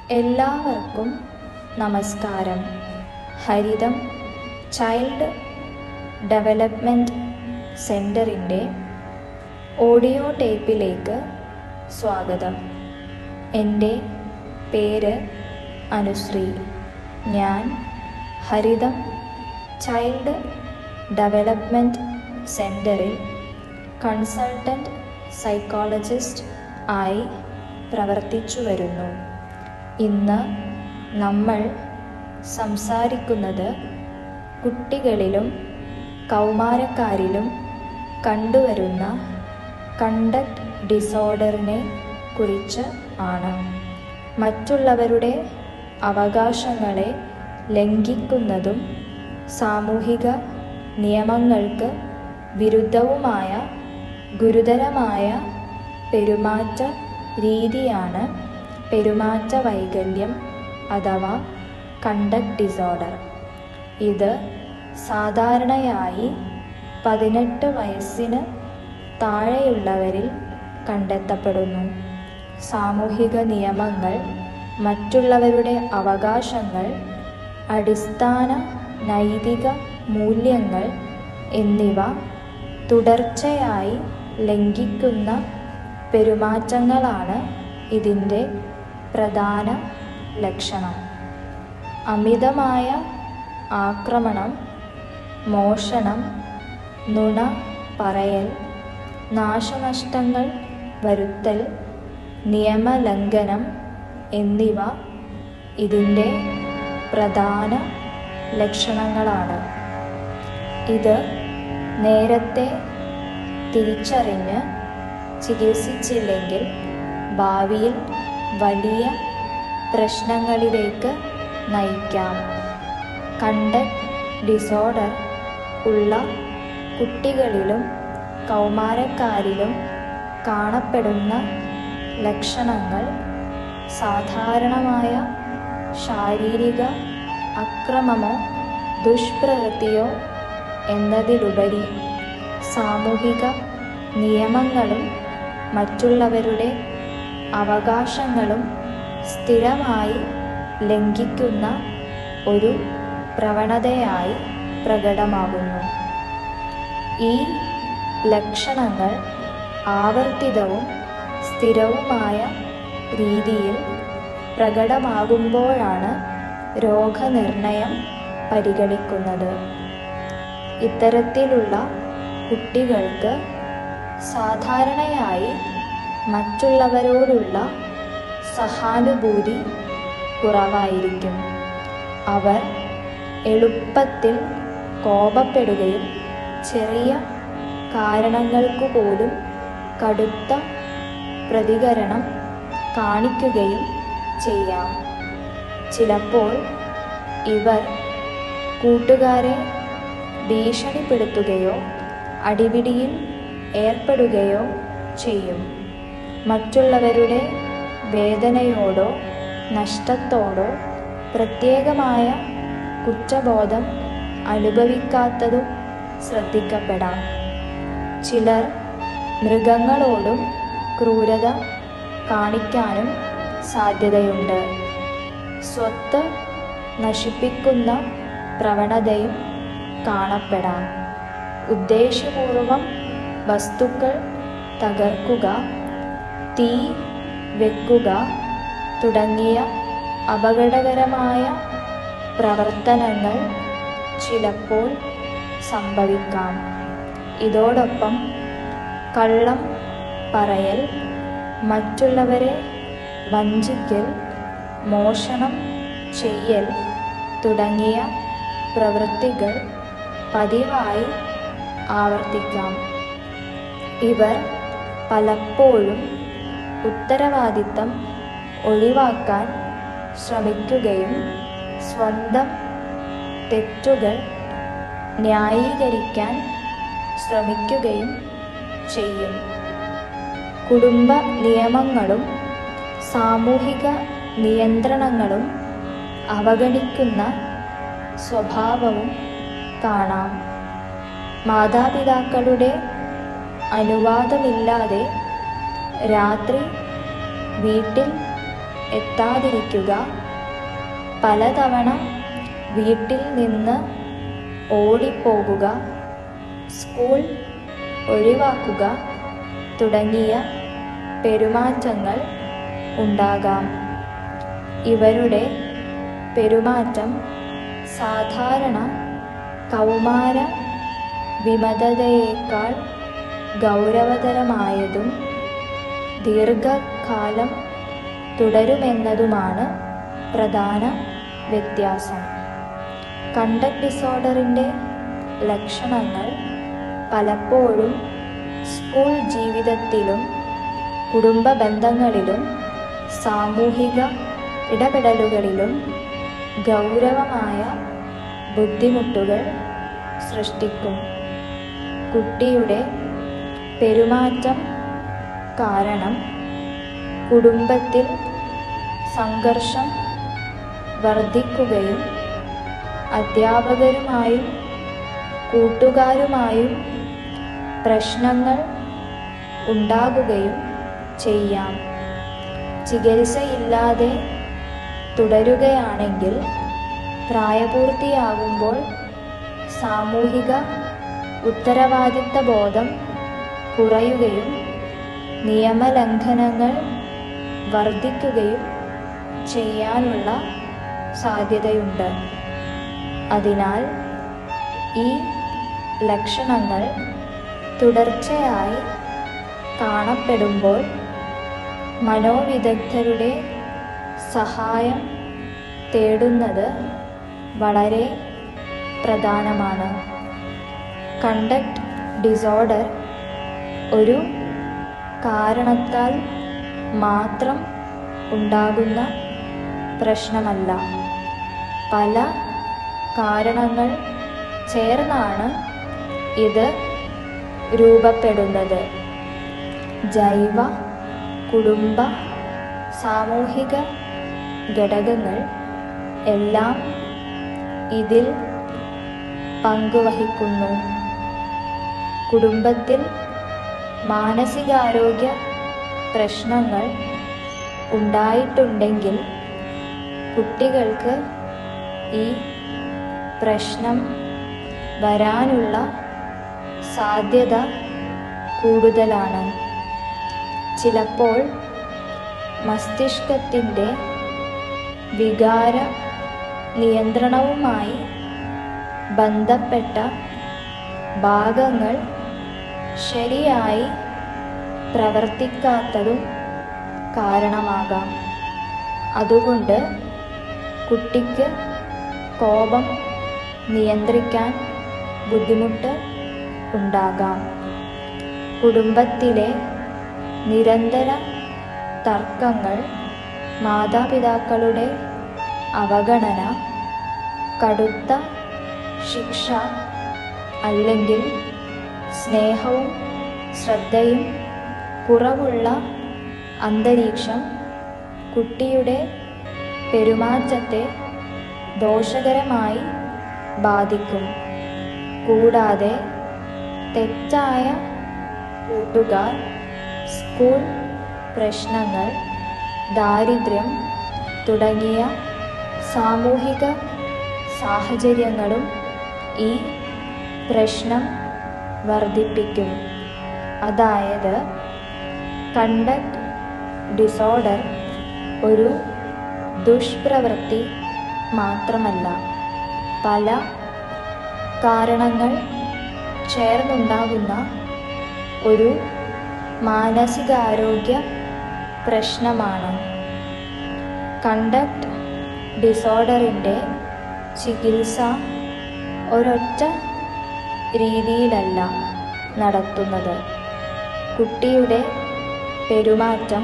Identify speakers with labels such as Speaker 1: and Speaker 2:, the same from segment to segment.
Speaker 1: എല്ലാവർക്കും നമസ്കാരം. ഹരിതം child development സെൻറ്ററിൻ്റെ ഓഡിയോ ടേപ്പിലേക്ക് സ്വാഗതം. എൻ്റെ പേര് അനുശ്രീ. ഞാൻ ഹരിതം ചൈൽഡ് ഡെവലപ്മെൻറ്റ് സെൻറ്ററിൽ കൺസൾട്ടൻറ്റ് സൈക്കോളജിസ്റ്റ് ആയി പ്രവർത്തിച്ചു വരുന്നു. ഇന്ന് നമ്മൾ സംസാരിക്കുന്നത് കുട്ടികളിലും കൗമാരക്കാരിലും കണ്ടുവരുന്ന കണ്ടക്ട് ഡിസോർഡറിനെ കുറിച്ച് ആണ്. മറ്റുള്ളവരുടെ അവകാശങ്ങളെ ലംഘിക്കുന്നതും സാമൂഹിക നിയമങ്ങൾക്ക് വിരുദ്ധവുമായ ഗുരുതരമായ പെരുമാറ്റ രീതിയാണ് പെരുമാറ്റ വൈകല്യം അഥവാ കണ്ടക്ട് ഡിസോർഡർ. ഇത് സാധാരണയായി 18 വയസ്സിന് താഴെയുള്ളവരിൽ കണ്ടെത്തപ്പെടുന്നു. സാമൂഹിക നിയമങ്ങൾ, മറ്റുള്ളവരുടെ അവകാശങ്ങൾ, അടിസ്ഥാന നൈതിക മൂല്യങ്ങൾ എന്നിവ തുടർച്ചയായി ലംഘിക്കുന്ന പെരുമാറ്റങ്ങളാണ് ഇതിൻ്റെ പ്രധാന ലക്ഷണം. അമിതമായ ആക്രമണം, മോഷണം, നുണ പറയൽ, നാശനഷ്ടങ്ങൾ വരുത്തൽ, നിയമലംഘനം എന്നിവ ഇതിൻ്റെ പ്രധാന ലക്ഷണങ്ങളാണ്. ഇത് നേരത്തെ തിരിച്ചറിഞ്ഞ് ചികിത്സിച്ചില്ലെങ്കിൽ ഭാവിയിൽ വലിയ പ്രശ്നങ്ങളിലേക്ക് നയിക്കാം. കണ്ടക്ട് ഡിസോർഡർ ഉള്ള കുട്ടികളിലും കൗമാരക്കാരിലും കാണപ്പെടുന്ന ലക്ഷണങ്ങൾ സാധാരണമായ ശാരീരിക അക്രമമോ ദുഷ്പ്രവൃത്തിയോ എന്നതിലുപരി സാമൂഹിക നിയമങ്ങളും മറ്റുള്ളവരുടെ അവകാശങ്ങളും സ്ഥിരമായി ലംഘിക്കുന്ന ഒരു പ്രവണതയായി പ്രകടമാകുന്നു. ഈ ലക്ഷണങ്ങൾ ആവർത്തിതവും സ്ഥിരവുമായ രീതിയിൽ പ്രകടമാകുമ്പോഴാണ് രോഗനിർണയം പരിഗണിക്കുന്നത്. ഇത്തരത്തിലുള്ള കുട്ടികൾക്ക് സാധാരണയായി മറ്റുള്ളവരോടുള്ള സഹാനുഭൂതി കുറവായിരിക്കും. അവർ എളുപ്പത്തിൽ കോപപ്പെടുകയും ചെറിയ കാരണങ്ങൾക്കു പോലും കടുത്ത പ്രതികരണം കാണിക്കുകയും ചെയ്യാം. ചിലപ്പോൾ ഇവർ കൂട്ടുകാരെ ഭീഷണിപ്പെടുത്തുകയോ അടിപിടിയിൽ ഏർപ്പെടുകയോ ചെയ്യും. മറ്റുള്ളവരുടെ വേദനയോടോ നഷ്ടത്തോടോ പ്രത്യേകമായ കുറ്റബോധം അനുഭവിക്കാത്തതും ശ്രദ്ധിക്കപ്പെടാം. ചിലർ മൃഗങ്ങളോടും ക്രൂരത കാണിക്കാനും സാധ്യതയുണ്ട്. സ്വത്ത് നശിപ്പിക്കുന്ന പ്രവണതയും കാണപ്പെടാം. ഉദ്ദേശ്യപൂർവം വസ്തുക്കൾ തകർക്കുക, തീ വെക്കുക തുടങ്ങിയ അപകടകരമായ പ്രവർത്തനങ്ങൾ ചിലപ്പോൾ സംഭവിക്കാം. ഇതോടൊപ്പം കള്ളം പറയൽ, മറ്റുള്ളവരെ വഞ്ചിക്കൽ, മോഷണം ചെയ്യൽ തുടങ്ങിയ പ്രവൃത്തികൾ പതിവായി ആവർത്തിക്കാം. ഇവർ പലപ്പോഴും ഉത്തരവാദിത്തം ഒഴിവാക്കാൻ ശ്രമിക്കുകയും സ്വന്തം തെറ്റുകൾ ന്യായീകരിക്കാൻ ശ്രമിക്കുകയും ചെയ്യും. കുടുംബ നിയമങ്ങളും സാമൂഹിക നിയന്ത്രണങ്ങളും അവഗണിക്കുന്ന സ്വഭാവവും കാണാം. മാതാപിതാക്കളുടെ അനുവാദമില്ലാതെ രാത്രി വീട്ടിൽ എത്താതിരിക്കുക, പലതവണ വീട്ടിൽ നിന്ന് ഓടിപ്പോകുക, സ്കൂൾ ഒഴിവാക്കുക തുടങ്ങിയ പെരുമാറ്റങ്ങൾ ഉണ്ടാകാം. ഇവരുടെ പെരുമാറ്റം സാധാരണ കൗമാര വിമതതയേക്കാൾ ഗൗരവതരമായതും ദീർഘകാലം തുടരുമെന്നതുമാണ് പ്രധാന വ്യത്യാസം. കണ്ടക്ട് ഡിസോർഡറിൻ്റെ ലക്ഷണങ്ങൾ പലപ്പോഴും സ്കൂൾ ജീവിതത്തിലും കുടുംബ ബന്ധങ്ങളിലും സാമൂഹിക ഇടപെടലുകളിലും ഗൗരവമായ ബുദ്ധിമുട്ടുകൾ സൃഷ്ടിക്കും. കുട്ടിയുടെ പെരുമാറ്റം കാരണം കുടുംബത്തിൽ സംഘർഷം വർദ്ധിക്കുകയും അധ്യാപകരുമായും കൂട്ടുകാരുമായും പ്രശ്നങ്ങൾ ഉണ്ടാകുകയും ചെയ്യാം. ചികിത്സയില്ലാതെ തുടരുകയാണെങ്കിൽ പ്രായപൂർത്തിയാകുമ്പോൾ സാമൂഹിക ഉത്തരവാദിത്തബോധം കുറയുകയും നിയമലംഘനങ്ങൾ വർദ്ധിക്കുകയും ചെയ്യാനുള്ള സാധ്യതയുണ്ട്. അതിനാൽ ഈ ലക്ഷണങ്ങൾ തുടർച്ചയായി കാണപ്പെടുമ്പോൾ മനോവിദഗ്ധരുടെ സഹായം തേടുന്നത് വളരെ പ്രധാനമാണ്. കണ്ടക്ട് ഡിസോർഡർ ഒരു കാരണത്താൽ മാത്രം ഉണ്ടാകുന്ന പ്രശ്നമല്ല. പല കാരണങ്ങൾ ചേർന്നാണ് ഇത് രൂപപ്പെടുന്നത്. ജൈവ, കുടുംബ, സാമൂഹിക ഘടകങ്ങൾ എല്ലാം ഇതിൽ പങ്കുവഹിക്കുന്നു. കുടുംബത്തിൽ മാനസികാരോഗ്യ പ്രശ്നങ്ങൾ ഉണ്ടായിട്ടുണ്ടെങ്കിൽ കുട്ടികൾക്ക് ഈ പ്രശ്നം വരാനുള്ള സാധ്യത കൂടുതലാണ്. ചിലപ്പോൾ മസ്തിഷ്കത്തിൻ്റെ വികാര നിയന്ത്രണവുമായി ബന്ധപ്പെട്ട ഭാഗങ്ങൾ ശരിയായി പ്രവർത്തിക്കാത്തതും കാരണമാകാം. അതുകൊണ്ട് കുട്ടിക്ക് കോപം നിയന്ത്രിക്കാൻ ബുദ്ധിമുട്ട് ഉണ്ടാകാം. കുടുംബത്തിലെ നിരന്തര തർക്കങ്ങൾ, മാതാപിതാക്കളുടെ അവഗണന, കടുത്ത ശിക്ഷ അല്ലെങ്കിൽ സ്നേഹവും ശ്രദ്ധയും കുറവുള്ള അന്തരീക്ഷം കുട്ടിയുടെ പെരുമാറ്റത്തെ ദോഷകരമായി ബാധിക്കും. കൂടാതെ തെറ്റായ കൂട്ടുകാർ, സ്കൂൾ പ്രശ്നങ്ങൾ, ദാരിദ്ര്യം തുടങ്ങിയ സാമൂഹിക സാഹചര്യങ്ങളും ഈ പ്രശ്നം വർദ്ധിപ്പിക്കും. അതായത് കണ്ടക്ട് ഡിസോർഡർ ഒരു ദുഷ്പ്രവൃത്തി മാത്രമല്ല, പല കാരണങ്ങൾ ചേർന്നുണ്ടാകുന്ന ഒരു മാനസികാരോഗ്യ പ്രശ്നമാണ്. കണ്ടക്ട് ഡിസോർഡറിൻ്റെ ചികിത്സ ഒരൊറ്റ രീതിയിലല്ല നടത്തുന്നത്. കുട്ടിയുടെ പെരുമാറ്റം,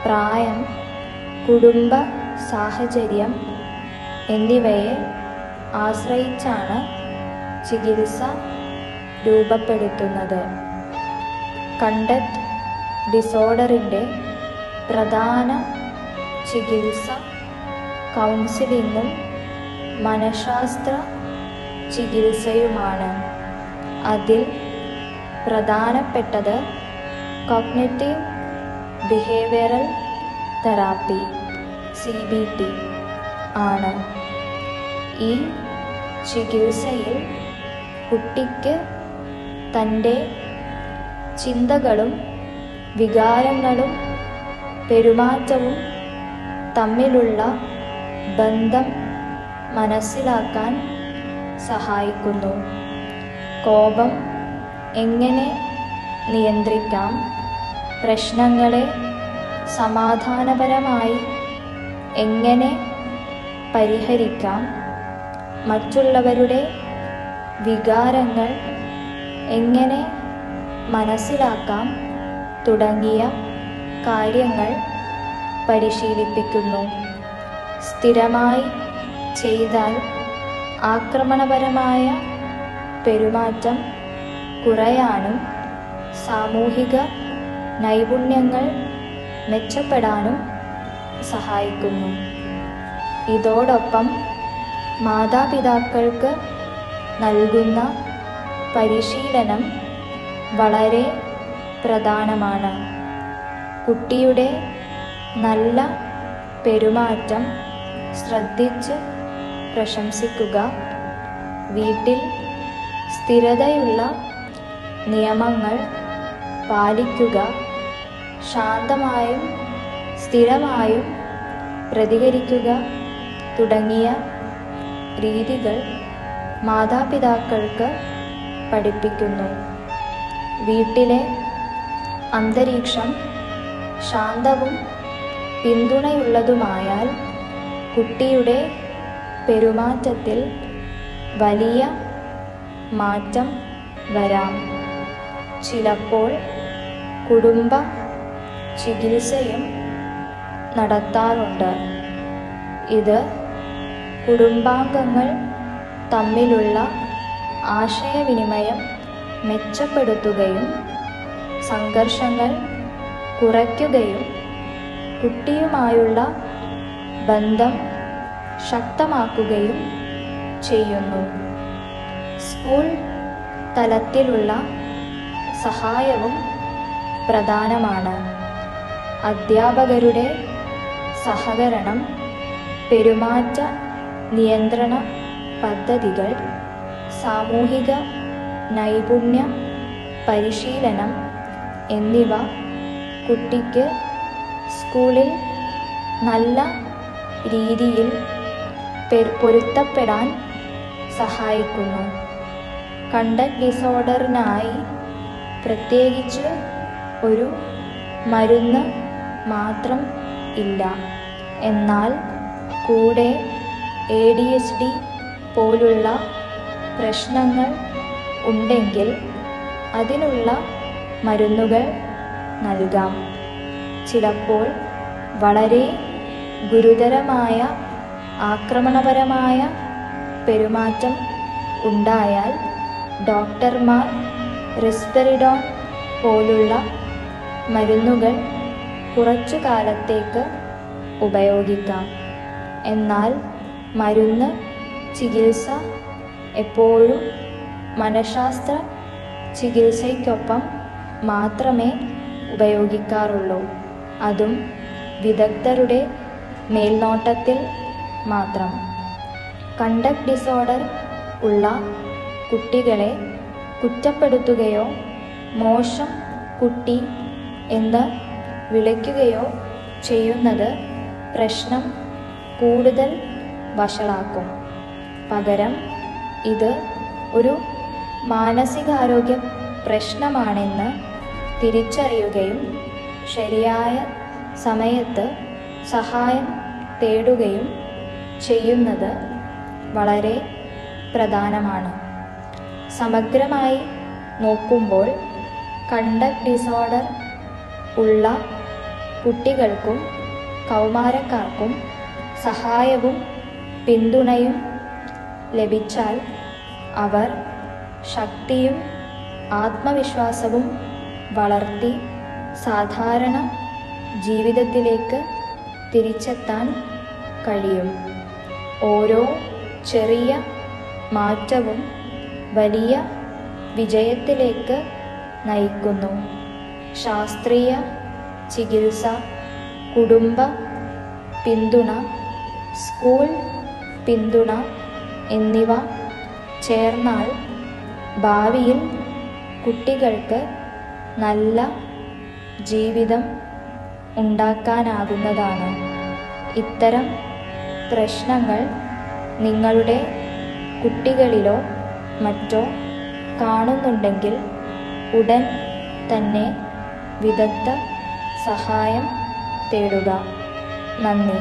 Speaker 1: പ്രായം, കുടുംബ സാഹചര്യം എന്നിവയെ ആശ്രയിച്ചാണ് ചികിത്സ രൂപപ്പെടുത്തുന്നത്. കണ്ടക്ട് ഡിസോർഡറിൻ്റെ പ്രധാന ചികിത്സ കൗൺസിലിങ്ങും മനഃശാസ്ത്ര ചികിത്സയുമാണ്. അതിൽ പ്രധാനപ്പെട്ടത് കോഗ്നിറ്റീവ് ബിഹേവിയറൽ തെറാപ്പി CBT ആണ്. ഈ ചികിത്സയിൽ കുട്ടിക്ക് തൻ്റെ ചിന്തകളും വികാരങ്ങളും പെരുമാറ്റവും തമ്മിലുള്ള ബന്ധം മനസ്സിലാക്കാൻ സഹായിക്കുന്നു. കോപം എങ്ങനെ നിയന്ത്രിക്കാം, പ്രശ്നങ്ങളെ സമാധാനപരമായി എങ്ങനെ പരിഹരിക്കാം, മറ്റുള്ളവരുടെ വികാരങ്ങൾ എങ്ങനെ മനസ്സിലാക്കാം തുടങ്ങിയ കാര്യങ്ങൾ പരിശീലിപ്പിക്കുന്നു. സ്ഥിരമായി ചെയ്താൽ ആക്രമണപരമായ പെരുമാറ്റം കുറയാനും സാമൂഹിക നൈപുണ്യങ്ങൾ മെച്ചപ്പെടാനും സഹായിക്കുന്നു. ഇതോടൊപ്പം മാതാപിതാക്കൾക്ക് നൽകുന്ന പരിശീലനം വളരെ പ്രധാനമാണ്. കുട്ടിയുടെ നല്ല പെരുമാറ്റം ശ്രദ്ധിച്ച് പ്രശംസിക്കുക, വീട്ടിൽ സ്ഥിരതയുള്ള നിയമങ്ങൾ പാലിക്കുക, ശാന്തമായും സ്ഥിരമായും പ്രതികരിക്കുക തുടങ്ങിയ രീതികൾ മാതാപിതാക്കൾക്ക് പഠിപ്പിക്കുന്നു. വീട്ടിലെ അന്തരീക്ഷം ശാന്തവും പിന്തുണയുള്ളതുമായാൽ കുട്ടിയുടെ പെരുമാറ്റത്തിൽ വലിയ മാറ്റം വരാം. ചിലപ്പോൾ കുടുംബ ചികിത്സയും നടത്താറുണ്ട്. ഇത് കുടുംബാംഗങ്ങൾ തമ്മിലുള്ള ആശയവിനിമയം മെച്ചപ്പെടുത്തുകയും സംഘർഷങ്ങൾ കുറയ്ക്കുകയും കുട്ടിയുമായുള്ള ബന്ധം ശക്തമാക്കുകയും ചെയ്യുന്നു. സ്കൂൾ തലത്തിലുള്ള സഹായവും പ്രധാനമാണ്. അധ്യാപകരുടെ സഹകരണം, പെരുമാറ്റ നിയന്ത്രണ പദ്ധതികൾ, സാമൂഹിക നൈപുണ്യ പരിശീലനം എന്നിവ കുട്ടിക്ക് സ്കൂളിൽ നല്ല രീതിയിൽ പൊരുത്തപ്പെടാൻ സഹായിക്കുന്നു. കണ്ടക്ട് ഡിസോർഡറിനായി പ്രത്യേകിച്ച് ഒരു മരുന്ന് മാത്രം ഇല്ല. എന്നാൽ കൂടെ ADHD പോലുള്ള പ്രശ്നങ്ങൾ ഉണ്ടെങ്കിൽ അതിനുള്ള മരുന്നുകൾ നൽകാം. ചിലപ്പോൾ വളരെ ഗുരുതരമായ ആക്രമണപരമായ പെരുമാറ്റം ഉണ്ടായാൽ ഡോക്ടർമാർ റിസ്പെറിഡോൺ പോലുള്ള മരുന്നുകൾ കുറച്ചു കാലത്തേക്ക് ഉപയോഗിക്കാം. എന്നാൽ മരുന്ന് ചികിത്സ എപ്പോഴും മനഃശാസ്ത്ര ചികിത്സയ്ക്കൊപ്പം മാത്രമേ ഉപയോഗിക്കാറുള്ളൂ, അതും വിദഗ്ധരുടെ മേൽനോട്ടത്തിൽ മാത്രം. കണ്ടക്ട് ഡിസോർഡർ ഉള്ള കുട്ടികളെ കുറ്റപ്പെടുത്തുകയോ മോശം കുട്ടി എന്ന് വിളിക്കുകയോ ചെയ്യുന്നത് പ്രശ്നം കൂടുതൽ വഷളാക്കും. പകരം ഇത് ഒരു മാനസികാരോഗ്യ പ്രശ്നമാണെന്ന് തിരിച്ചറിയുകയും ശരിയായ സമയത്ത് സഹായം തേടുകയും ചെയ്യുന്നത് വളരെ പ്രധാനമാണ്. സമഗ്രമായി നോക്കുമ്പോൾ കണ്ടക്ട് ഡിസോർഡർ ഉള്ള കുട്ടികൾക്കും കൗമാരക്കാർക്കും സഹായവും പിന്തുണയും ലഭിച്ചാൽ അവർ ശക്തിയും ആത്മവിശ്വാസവും വളർത്തി സാധാരണ ജീവിതത്തിലേക്ക് തിരിച്ചെത്താൻ കഴിയും. ഓരോ ചെറിയ മാറ്റവും വലിയ വിജയത്തിലേക്ക് നയിക്കുന്നു. ശാസ്ത്രീയ ചികിത്സ, കുടുംബ പിന്തുണ, സ്കൂൾ പിന്തുണ എന്നിവ ചേർന്നാൽ ഭാവിയിൽ കുട്ടികൾക്ക് നല്ല ജീവിതം ഉണ്ടാക്കാനാകുന്നതാണ്. ഇത്തരം പ്രശ്നങ്ങൾ നിങ്ങളുടെ കുട്ടികളിലോ മറ്റോ കാണുന്നുണ്ടെങ്കിൽ ഉടൻ തന്നെ വിദഗ്ധ സഹായം തേടുക. നന്ദി.